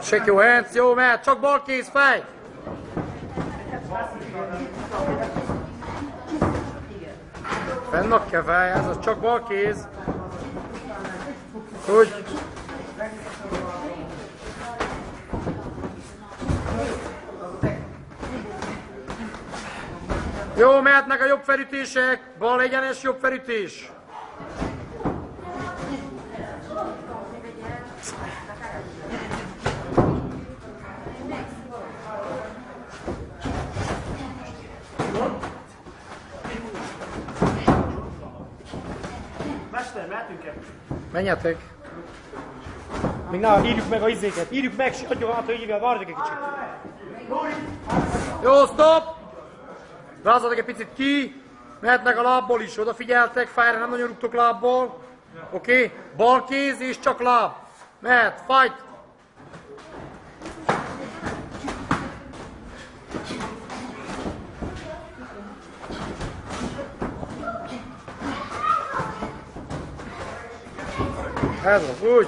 Shake your hands, jó, mehet, csak bal kéz, fej! Fenn a keve, ez az csak bal kéz. Úgy. Jó, mehetnek a jobb felütések, bal egyenes, jobb felütés. Mester, mehetünk-e? Menjetek. Még ne, írjuk meg a izéket, írjuk meg, adjon át, hogy hívják, várjatok egy kicsit. Jó, stop! Rázzatok egy picit ki, mehetnek a lábból is, odafigyeltek, fájra nem nagyon rúgtok lábból. Oké? Bal kéz és csak láb. Mehet, fight! Ez az, úgy.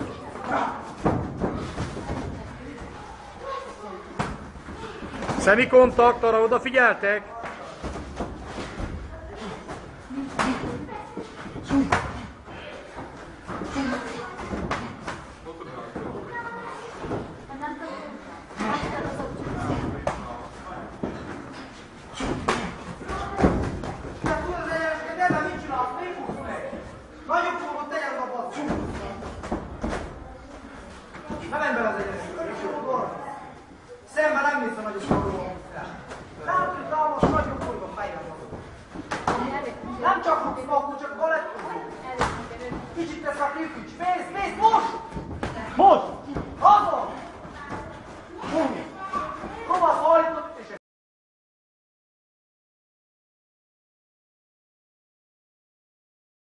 Szemikontakt, arra odafigyeltek. Szemben nem mész a nagyobb forró.